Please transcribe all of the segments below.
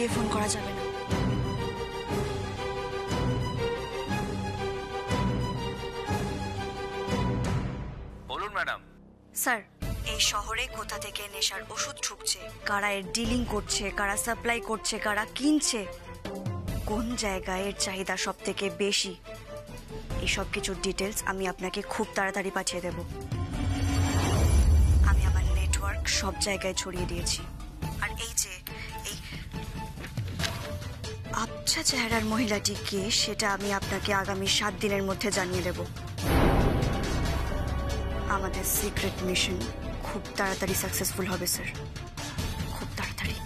দিয়ে ফোন করা যাবে না। বলুন ম্যাডাম। স্যার, এই শহরে কোথা থেকে নেশার ওষুধ ঢুকছে, কারা এর ডিলিং করছে, কারা সাপ্লাই করছে, কারা কিনছে, কোন জায়গায় এর চাহিদা সব থেকে বেশি, এই সব কিছুর ডিটেলস আমি আপনাকে খুব তাড়াতাড়ি পাঠিয়ে দেব। আমি আমার নেটওয়ার্ক সব জায়গায় ছড়িয়ে দিয়েছি। আর এই যে এই আবছা চেহারার মহিলাটি কে সেটা আমি আপনাকে আগামী 7 দিনের মধ্যে জানিয়ে দেব। আমাদের সিক্রেট মিশন খুব তাড়াতাড়ি সাকসেসফুল হবে স্যার, খুব তাড়াতাড়ি।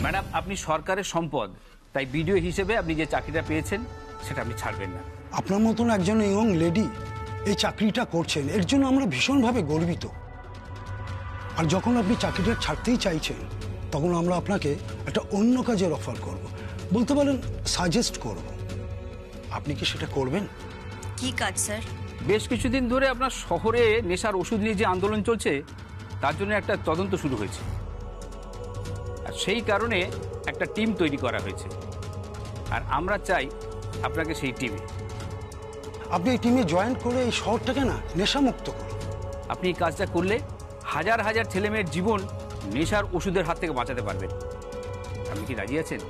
ম্যাডাম, আপনি সরকারের সম্পদ, তাই ভিডিও হিসেবে আপনি যে চাকরিটা পেয়েছেন সেটা আপনি ছাড়বেন না। আপনার মতন একজন ইয়ং লেডি এই চাকরিটা করছেন, এর জন্য আমরা ভীষণভাবে গর্বিত। আর যখন আপনি চাকরিটা ছাড়তেই চাইছেন, তখন আমরা আপনাকে একটা অন্য কাজের অফার করব, বলতে পারেন সাজেস্ট করব। আপনি কি সেটা করবেন? কি কাজ স্যার? বেশ কিছুদিন ধরে আপনার শহরে নেশার ওষুধ নিয়ে যে আন্দোলন চলছে, তার জন্য একটা তদন্ত শুরু হয়েছে। আর সেই কারণে একটা টিম তৈরি করা হয়েছে, আর আমরা চাই আপনাকে সেই টিমে। আপনি এই টিমে জয়েন করে এই শহরটাকে না নেশামুক্ত করুন। আপনি এই কাজটা করলে হাজার হাজার ছেলেমেয়ের জীবন নেশার ওষুধের হাত থেকে বাঁচাতে পারবেন। আপনি কি রাজি আছেন?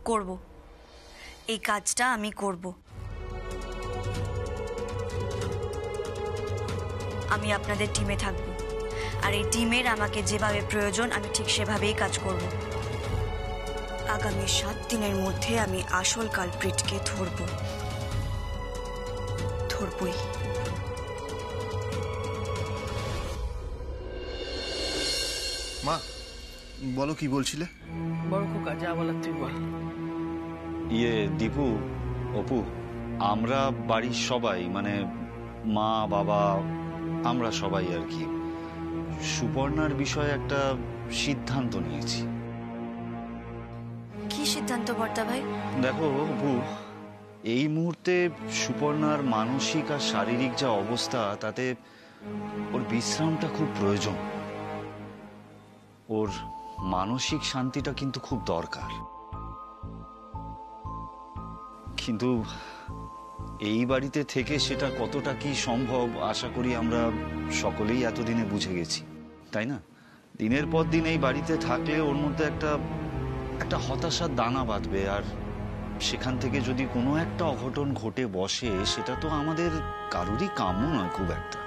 করব, এই কাজটা আমি করব। আমি আপনাদের টিমে থাকব, আর এই টিমের আমাকে যেভাবে প্রয়োজন আমি ঠিক সেভাবেই কাজ করব। আগামী 7 দিনের মধ্যে আমি আসল কালপ্রিটকে ধরবই। মা বলো, কি বলছিলে? বড় খোকা, যা বলার তুই বল। দীপু, অপু, আমরা বাড়ির সবাই, মানে মা বাবা, আমরা সবাই আর কি সুপর্ণার বিষয়ে একটা সিদ্ধান্ত নিয়েছি। কি সিদ্ধান্ত বর্দা ভাই? দেখো অপু, এই মুহূর্তে সুপর্ণার মানসিক আর শারীরিক যা অবস্থা, তাতে ওর বিশ্রামটা খুব প্রয়োজন। ওর মানসিক শান্তিটা কিন্তু খুব দরকার। কিন্তু এই বাড়িতে থেকে সেটা কতটা কি সম্ভব আশা করি আমরা সকলেই এতদিনে বুঝে গেছি, তাই না? দিনের পর দিন এই বাড়িতে থাকলে ওর মধ্যে একটা হতাশার দানা বাঁধবে, আর সেখান থেকে যদি কোনো একটা অঘটন ঘটে বসে, সেটা তো আমাদের কারোরই কাম্য নয় খুব একটা।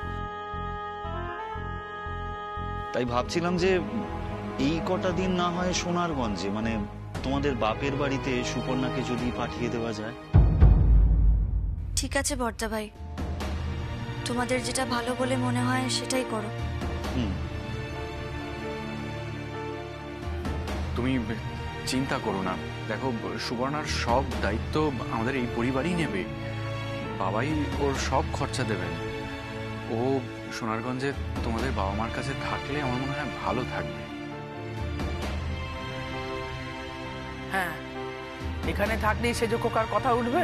তাই ভাবছিলাম যে এই কটা দিন না হয় সোনারগঞ্জে, মানে তোমাদের বাপের বাড়িতে সুপর্ণাকে যদি পাঠিয়ে দেওয়া যায়। ঠিক আছে বর্দা ভাই, তোমাদের যেটা ভালো বলে মনে হয় সেটাই করো। তুমি চিন্তা করো না। দেখো, সুবর্ণার সব দায়িত্ব আমাদের এই পরিবারই নেবে। বাবাই ওর সব খরচা দেবেন। ও সোনারগঞ্জে তোমাদের বাবা মার কাছে থাকলে আমার মনে হয় ভালো থাকবে। হ্যাঁ, এখানে থাকলেই সেজ খোকার কথা উঠবে,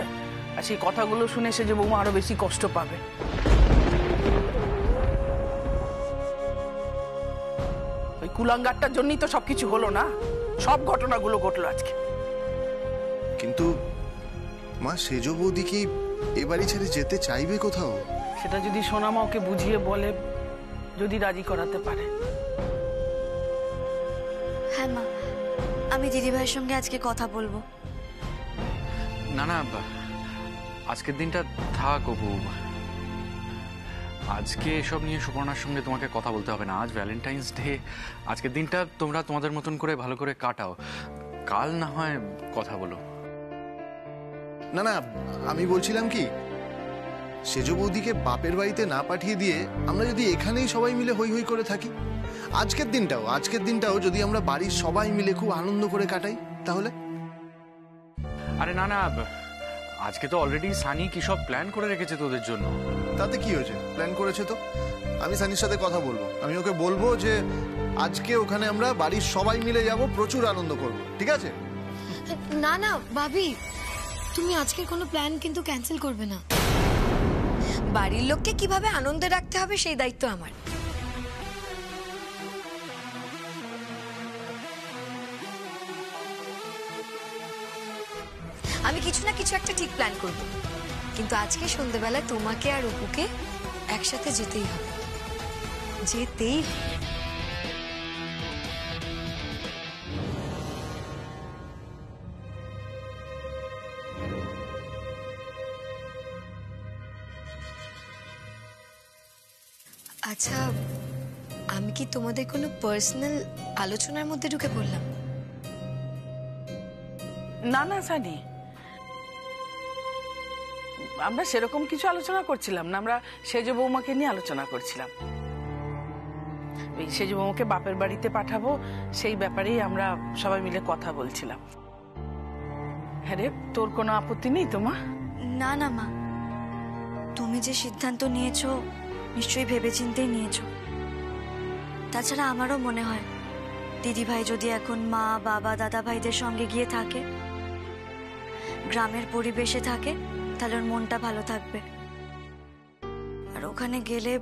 আর সেই কথাগুলো শুনে সেজ বৌমা আরো বেশি কষ্ট পাবে। ওই কুলাঙ্গারটার জন্যই তো সবকিছু হলো না, সব ঘটনাগুলো ঘটলো আজকে। কিন্তু মা, সেজ বৌদি কি এ বাড়ি ছেড়ে যেতে চাইবে কোথাও? সেটা যদি সোনামা ওকে বুঝিয়ে বলে, যদি রাজি করাতে পারে। হ্যাঁ মা, আমি দিদিভাইয়ের সঙ্গে আজকে কথা বলবো। না না, আজকের দিনটা থাক অপু। আজকে এসব নিয়ে সুপর্ণার সঙ্গে তোমাকে কথা বলতে হবে না। আজ ভ্যালেন্টাইন্স ডে, আজকের দিনটা তোমরা তোমাদের মতন করে ভালো করে কাটাও। কাল না হয় কথা বলো। না না, আমি বলছিলাম কি, সেজ বৌদিকে বাপের বাড়িতে না পাঠিয়ে দিয়ে আমরা যদি এখানেই সবাই মিলে হই হই করে থাকি, আজকের দিনটাও যদি আমরা বাড়ির সবাই মিলে খুব আনন্দ করে কাটাই, তাহলে? আরে না না, আজকে তো অলরেডি সানি কি সব প্ল্যান করে রেখেছে তোদের জন্য। তাতে কি হয়েছে? প্ল্যান করেছে তো। আমি সানির সাথে কথা বলবো, আমি ওকে বলবো যে আজকে ওখানে আমরা বাড়ির সবাই মিলে যাব, প্রচুর আনন্দ করব, ঠিক আছে? না না ভাবি, তুমি আজকের কোনো প্ল্যান কিন্তু ক্যান্সেল করবে না। বাড়ির লোককে কিভাবে আনন্দে রাখতে হবে সেই দায়িত্ব আমার। আমি কিছু না কিছু একটা ঠিক প্ল্যান করব, কিন্তু আজকে সন্ধ্যেবেলা তোমাকে আর অপুকে একসাথে যেতেই হবে, যেতেই হবে। আচ্ছা, আমি কি তোমাদের কোনো পার্সোনাল আলোচনার মধ্যে ঢুকে পড়লাম? না না সানি, আমরা সেরকম কিছু আলোচনা করছিলাম না। আমরা সেজ বৌমাকে নিয়ে আলোচনা করছিলাম। সেজ বৌমাকে বাপের বাড়িতে পাঠাবো সেই ব্যাপারেই আমরা সবাই মিলে কথা বলছিলাম। হ্যাঁ রে, তোর কোনো আপত্তি নেই তো মা? না না মা, তুমি যে সিদ্ধান্ত নিয়েছো নিশ্চয়ই ভেবেচিন্তেই নিয়েছো। তাছাড়া আমারও মনে হয় দিদিভাই যদি এখন মা বাবা দাদা ভাইদের সঙ্গে গিয়ে থাকে, গ্রামের পরিবেশে থাকে, তাহলে ওর মনটা ভালো থাকবে। আর ওখানে গেলে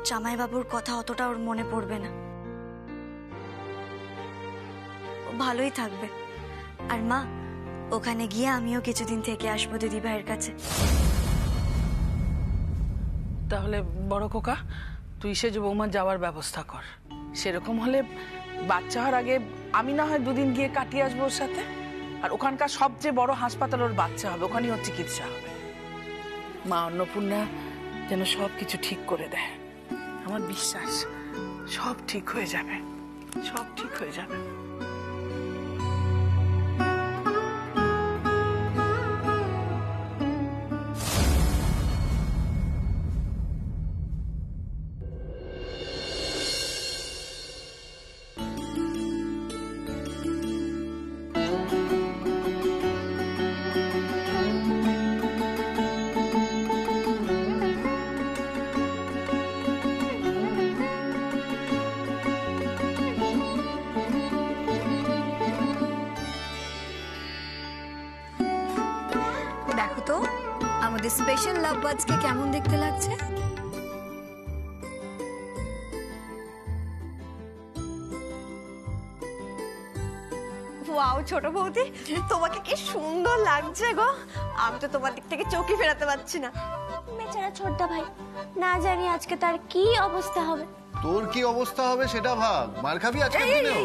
জামাইবাবুর কথা অতটা ওর মনে পড়বে না, ও ভালোই থাকবে। আর মা, ওখানে গিয়ে আমিও কিছুদিন থেকে আসবো দিদিভাইয়ের কাছে। তাহলে বড় খোকা, তুই সেজ বৌমা যাওয়ার ব্যবস্থা কর। সেরকম হলে বাচ্চা হওয়ার আগে আমি না হয় দুদিন গিয়ে কাটিয়ে আসবো ওর সাথে। আর ওখানকার সবচেয়ে বড় হাসপাতাল ওর বাচ্চা হবে, ওখানেই ওর চিকিৎসা হবে। মা অন্নপূর্ণা যেন সব কিছু ঠিক করে দেয়। আমার বিশ্বাস সব ঠিক হয়ে যাবে, সব ঠিক হয়ে যাবে। দেখো তো আমাদের স্পেশাল লাভ বার্ডসকে কেমন দেখতে লাগছে। ওয়াও ছোট বৌদি, তোমাকে কি সুন্দর লাগছে গো। আমি তো তোমার দিক থেকে চোখই ফেরাতে পারছি না। বেচারা ছোটদা ভাই, না জানি আজকে তার কি অবস্থা হবে। তোর কি অবস্থা হবে সেটা ভাব। মার খাবি আজকের দিনেও?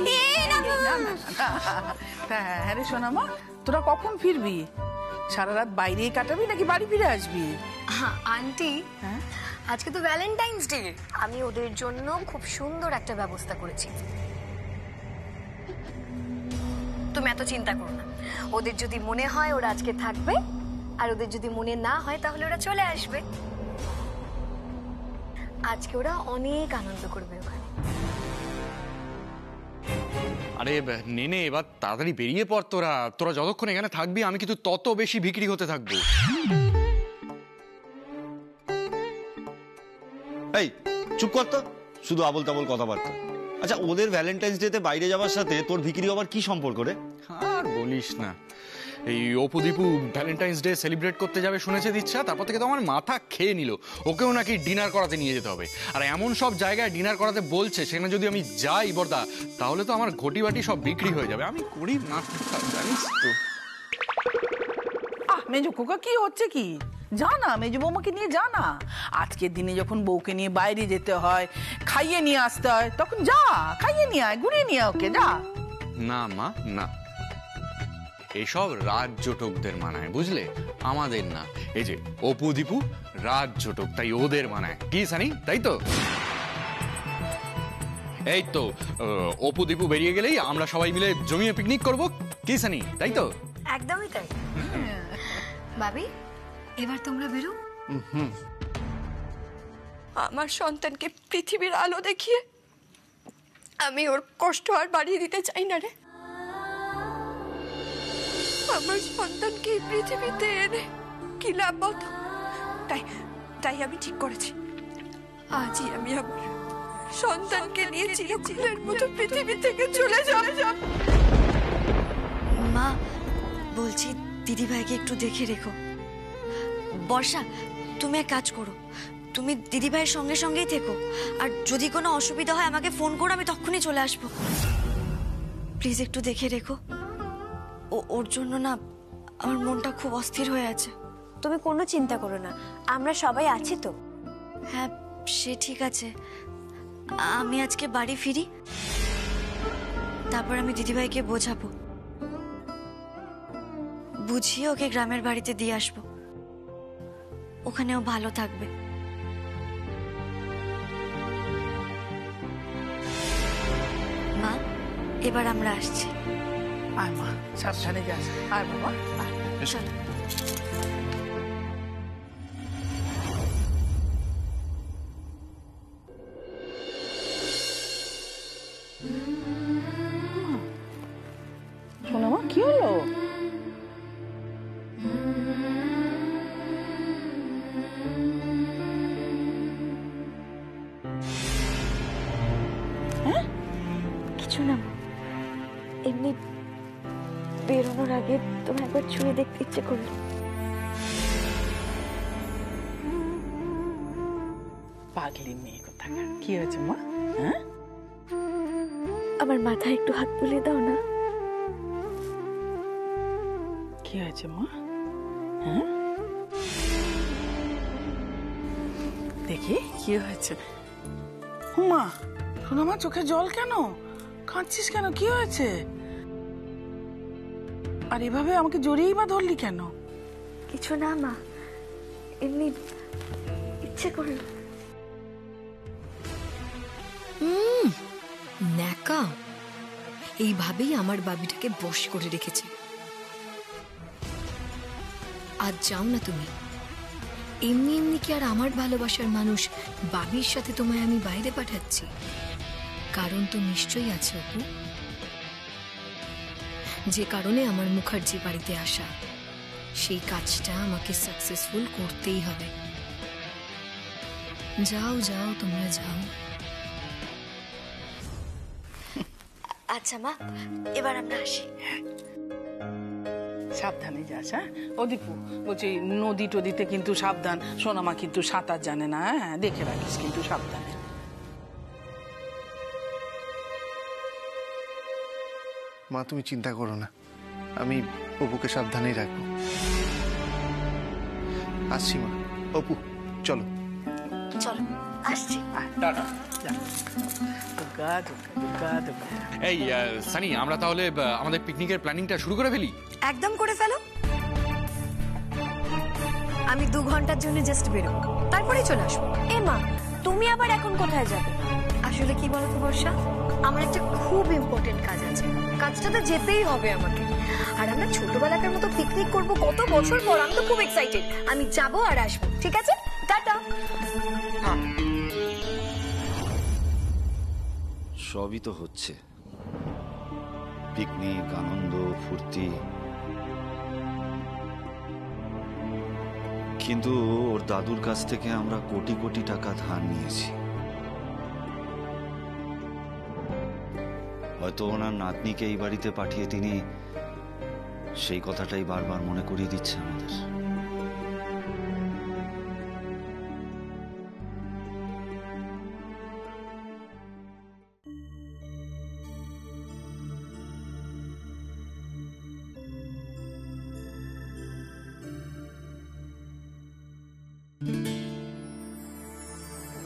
হ্যাঁ রে সোনা মা, তোরা কখন ফিরবি? সারা রাত বাইরেই কাটাবি নাকি বাড়ি ফিরে আসবি? আন্টি, আজকে তো ভ্যালেন্টাইন্স ডে, আমি ওদের জন্য খুব সুন্দর একটা ব্যবস্থা করেছি। তুমি এত চিন্তা করো না, ওদের যদি মনে হয় ওরা আজকে থাকবে, আর ওদের যদি মনে না হয় তাহলে ওরা চলে আসবে। আজকে ওরা অনেক আনন্দ করবে ওখানে। আরে নেনে, এবার তাড়াতাড়ি বেরিয়ে পড়। তোরা যতক্ষণ এখানে থাকবি আমি কিন্তু তত বেশি বিক্রি হতে থাকবো। এই চুপ কর তো, শুধু আবল তাবল কথাবার্তা। আচ্ছা, ওদের ভ্যালেন্টাইন্স ডেতে বাইরে যাওয়ার সাথে তোর বিক্রি হবার কি সম্পর্ক রে? আর বলিস না, এই Apu Dipu Valentine's day celebrate করতে যাবে শুনেছে দিচ্ছা, তারপর থেকে তো আমার মাথা খেয়ে নিল। ওকেও নাকি ডিনার করাতে নিয়ে যেতে হবে। আর এমন সব জায়গায় ডিনার করাতে বলছে, সেখানে যদি আমি যাই বর্দা, তাহলে তো আমার ঘটি বাটি সব বিক্রি হয়ে যাবে। আমি করি না, জানিস তো। মেজো খোকা, কি হচ্ছে কি? যা না, মেজো বৌমাকে নিয়ে যা না। আজকের দিনে যখন বউকে নিয়ে বাইরে যেতে হয়, খাইয়ে নিয়ে আসতে হয়, তখন যা, খাইয়ে নিয়ে আয়, ঘুরিয়ে নিয়ে আয় ওকে, যা। না মা, না, এসব রাজজোটকদের মানায়, বুঝলে, আমাদের না। এই যে অপু দীপু রাজজোটক, তাই ওদের মানায়। কি সানি, তাই তো? এই তো অপু দীপু বেরিয়ে গেলেই আমরা সবাই মিলে জমিয়ে পিকনিক করব। কি সানি, তাই তো? একদমই তাই। ভাবি, এবার তোমরা বেরো। আমার সন্তানকে পৃথিবীর আলো দেখিয়ে আমি ওর কষ্ট আর বাড়িয়ে দিতে চাই না রে। আমার সন্তানকে পৃথিবীতে এনে কি লাভ বলতো? তাই আমি ঠিক করেছি, আজই আমি আমার সন্তানকে নিয়ে চিরকালের মতো পৃথিবী থেকে চলে যাব। মা, বলছি দিদিভাইকে একটু দেখে রেখো। বর্ষা, তুমি এক কাজ করো, তুমি দিদিভাইয়ের সঙ্গে সঙ্গেই থেকো। আর যদি কোনো অসুবিধা হয় আমাকে ফোন করো, আমি তখনই চলে আসবো। প্লিজ একটু দেখে রেখো। ওর জন্য না আমার মনটা খুব অস্থির হয়ে আছে। তুমি কোনো চিন্তা করো না, আমরা সবাই আছি তো। হ্যাঁ, সে ঠিক আছে। আমি আজকে বাড়ি ফিরি, তারপর আমি দিদিভাইকে বোঝাবো, বুঝিয়ে ওকে গ্রামের বাড়িতে দিয়ে আসবো। ওখানেও ভালো থাকবে। মা, এবার আমরা আসছি। আয় মা, সাবধানে যাস। আয় বাবা, আয়। চলো। শোনো মা, কি হলো? কিছু না মা, এমনি বেরোনোর আগে তোমার একবার ছুঁয়ে দেখতে ইচ্ছে করলো। পাগলি মেয়ে কোথাকার। কি হয়েছে মা? হ্যাঁ, আমার মাথায় একটু হাত বুলিয়ে দাও না। কি হয়েছে মা? হ্যাঁ, দেখি কি হয়েছে। মা, শোনো মা, চোখে জল কেন? কাঁদছিস কেন? কি হয়েছে? আর এভাবে আমাকে জড়িয়েই বা ধরলি কেন? কিছু না মা, এমনি ইচ্ছে করলো। ন্যাকা এইভাবেই আমার বাবিটাকে বশ করে রেখেছে। আজ যাও না তুমি। এমনি এমনি কি আর আমার ভালোবাসার মানুষ বাবির সাথে তোমায় আমি বাইরে পাঠাচ্ছি? কারণ তো নিশ্চয়ই আছে অপু, যে কারণে আমার মুখার্জি বাড়িতে আসা। সেই কাজটা আমাকে সাকসেসফুল করতেই হবে। যাও যাও, তোমরা যাও। আচ্ছা মা, এবার আমরা আসি। সাবধানে যাস। হ্যাঁ, ও দীপু বলছি, নদী টদিতে কিন্তু সাবধান। সোনামা কিন্তু সাঁতার জানে না। হ্যাঁ, দেখে রাখিস কিন্তু, সাবধানে। মা, তুমি চিন্তা করো না, আমি অপুকে সাবধানেই রাখবো। আসছি মা। অপু, চলো। চলো, আসছি। টাটা, যা। দুর্গা দুর্গা দুর্গা দুর্গা। এই সানি, আমরা তাহলে আমাদের পিকনিকের প্ল্যানিংটা শুরু করে ফেলি। একদম করে ফেলো। আমি 2 ঘন্টার জন্য জাস্ট বেরোবো, তারপরেই চলে আসবো। এ মা, তুমি আবার এখন কোথায় যাবে? আসলে কি বলতো বর্ষা, আমার একটা খুব ইম্পর্টেন্ট কাজ আছে। কাজটা তো যেতেই হবে আমাকে। আর আমরা ছোটবেলাকার মতো পিকনিক করব কত বছর পর। আমি তো খুব এক্সাইটেড। আমি যাবো আর আসবো। ঠিক আছে, টাটা। সবই তো হচ্ছে, পিকনিক, আনন্দ, ফুর্তি, কিন্তু ওর দাদুর কাছ থেকে আমরা কোটি কোটি টাকা ধার নিয়েছি। হয়তো ওনার নাতনিকে এই বাড়িতে পাঠিয়ে তিনি সেই কথাটাই বারবার মনে করিয়ে দিচ্ছে আমাদের।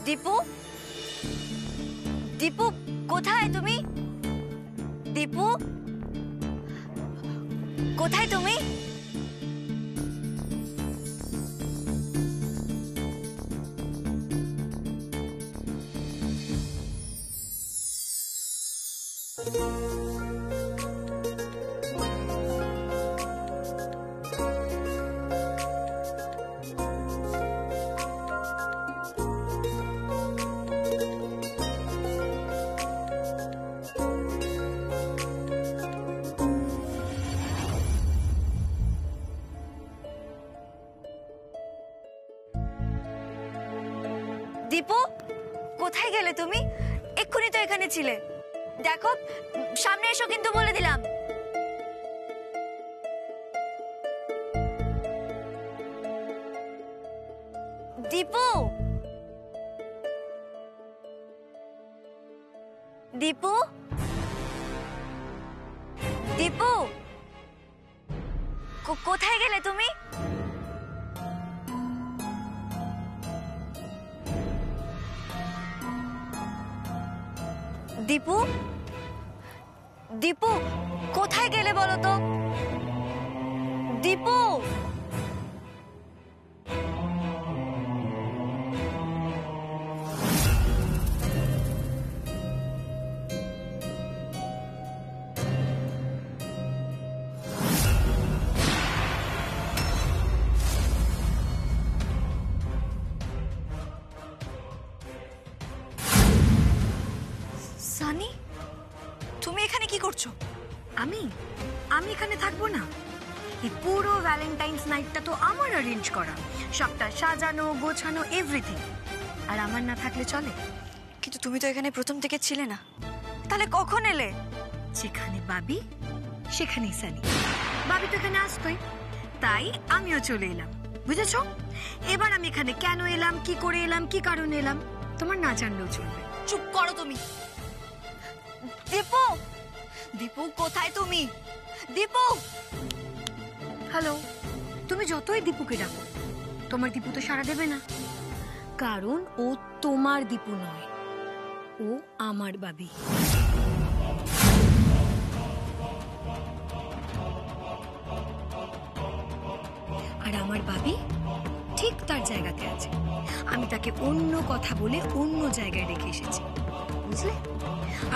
দীপু, দীপু, কোথায় তুমি? দীপু, কোথায় তুমি? দীপু, কোথায় গেলে তুমি? এক্ষুনি তো এখানে ছিলে। দেখো, সামনে এসো কিন্তু, বলে দিলাম। দীপু, দীপু, দীপু, কোথায় গেলে তুমি? দীপু, দীপু কোথায় গেলে বলো তো? দীপু, সানি, তুমি এখানে কি করছো? আমি এখানে থাকবো না? এই পুরো ভ্যালেন্টাইন্স নাইটটা তো আমার অ্যারেঞ্জ করা, সবটা সাজানো গোছানো এভরিথিং। আর আমার না থাকলে চলে? কিন্তু তুমি তো এখানে প্রথম থেকে ছিলে না, তাহলে কখন এলে? যেখানে বাবি সেখানেই সানি। বাবি তো এখানে আসতোই, তাই আমিও চলে এলাম, বুঝেছো? এবার আমি এখানে কেন এলাম, কি করে এলাম, কি কারণে এলাম তোমার না জানলেও চলবে। চুপ করো তুমি। দীপু, দীপু কোথায় তুমি? দীপু, হ্যালো। তুমি যতই দীপুকে ডাকো, তোমার দীপু তো সাড়া দেবে না, কারণ ও তোমার দীপু নয়, ও আমার বাবি। আর আমার বাবি ঠিক তার জায়গাতে আছে। আমি তাকে অন্য কথা বলে অন্য জায়গায় রেখে এসেছি, বুঝলে?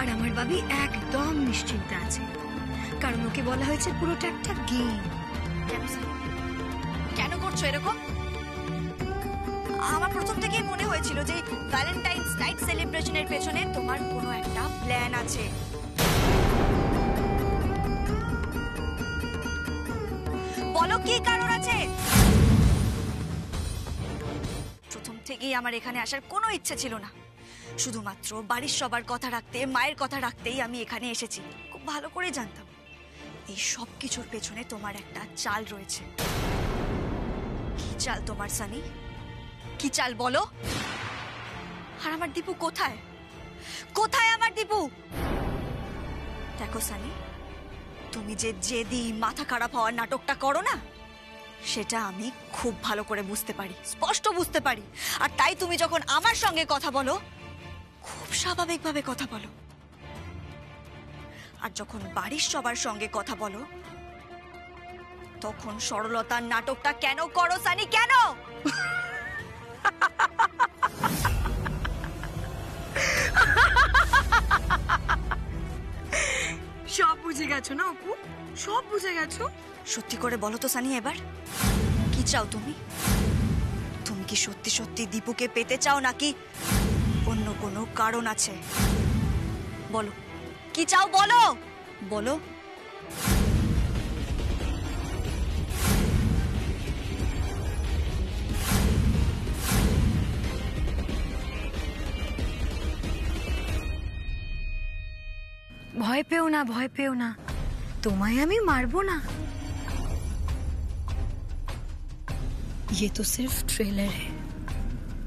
আর আমার বাবি একদম নিশ্চিন্তে আছে, কারণ ওকে বলা হয়েছে পুরোটা একটা গেম। কেন করছো এরকম? আমার প্রথম থেকেই মনে হয়েছিল যে ভ্যালেন্টাইন্স নাইট সেলিব্রেশনের পেছনে তোমার কোনো একটা প্ল্যান আছে। বলো কি কারণ আছে? প্রথম থেকেই আমার এখানে আসার কোনো ইচ্ছে ছিল না, শুধুমাত্র বাড়ির সবার কথা রাখতে, মায়ের কথা রাখতেই আমি এখানে এসেছি। খুব ভালো করে জানতাম এই সব কিছুর পেছনে তোমার একটা চাল রয়েছে। কি চাল তোমার সানি? কি চাল বলো? আর আমার দীপু কোথায়? কোথায় আমার দীপু? দেখো সানি, তুমি যে জেদি মাথা খারাপ হওয়ার নাটকটা করো না, সেটা আমি খুব ভালো করে বুঝতে পারি, স্পষ্ট বুঝতে পারি। আর তাই তুমি যখন আমার সঙ্গে কথা বলো, খুব স্বাভাবিকভাবে কথা বলো। আর যখন বাড়ির সবার সঙ্গে কথা বলো, তখন সরলতার নাটকটা কেন করো সানি? কেন? সব বুঝে গেছো না অপু? সব বুঝে গেছো? সত্যি করে বলো তো সানি, এবার কি চাও তুমি? তুমি কি সত্যি সত্যি দীপুকে পেতে চাও, নাকি অন্য কোনো কারণ আছে? বলো কি চাও, বলো বলো। ভয় পেও না, ভয় পেও না, তোমায় আমি মারবো না। ये तो सिर्फ ट्रेलर है,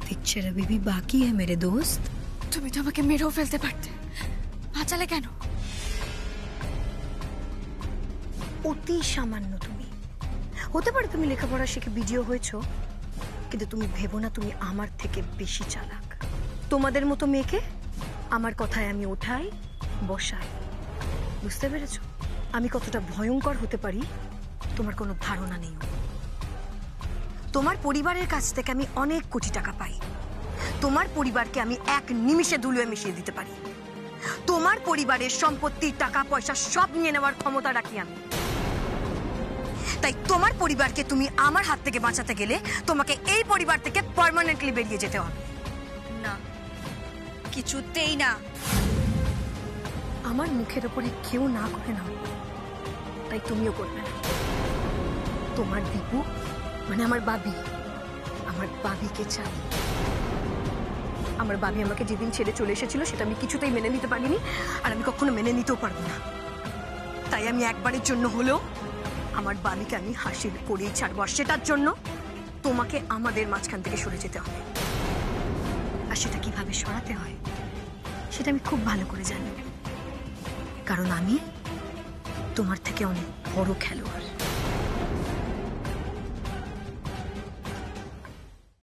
पिक्चर अभी भी बाकी है मेरे दोस्त। তুমি তো আমাকে মেরেও ফেলতে পারতে, বাঁচালে কেন? অতি সামান্য তুমি। হতে পারে তুমি লেখাপড়া শিখে বিডিও হয়েছো, কিন্তু তুমি ভেবো না তুমি আমার থেকে বেশি চালাক। তোমাদের মতো মেয়েকে আমার কথায় আমি ওঠাই বসাই, বুঝতে পেরেছো? আমি কতটা ভয়ঙ্কর হতে পারি তোমার কোনো ধারণা নেই। তোমার পরিবারের কাছ থেকে আমি অনেক কোটি টাকা পাই, তোমার পরিবারকে আমি এক নিমিষে ধুলোয় মিশিয়ে দিতে পারি। তোমার পরিবারের সম্পত্তি, টাকা পয়সা সব নিয়ে নেওয়ার ক্ষমতা রাখি আমি। তাই তোমার পরিবারকে তুমি আমার হাত থেকে বাঁচাতে গেলে তোমাকে এই পরিবার থেকে পার্মানেন্টলি বেরিয়ে যেতে হবে। না, কিছুতেই না। আমার মুখের উপরে কেউ না করে নাও, তাই তুমিও করবে না। তোমার দীপু মানে আমার বাবি, আমার বাবিকে চাই। আমার বাবি আমাকে যেদিন ছেড়ে চলে এসেছিল সেটা আমি কিছুতেই মেনে নিতে পারিনি, আর আমি কখনো মেনে নিতেও পারবো না। তাই আমি একবারের জন্য হলেও আমার বাবিকে আমি হাসির করেই ছাড়বো, আর সেটার জন্য তোমাকে আমাদের মাঝখান থেকে সরে যেতে হবে। আর সেটা কিভাবে সরাতে হয় সেটা আমি খুব ভালো করে জানি, কারণ আমি তোমার থেকে অনেক বড় খেলোয়াড়।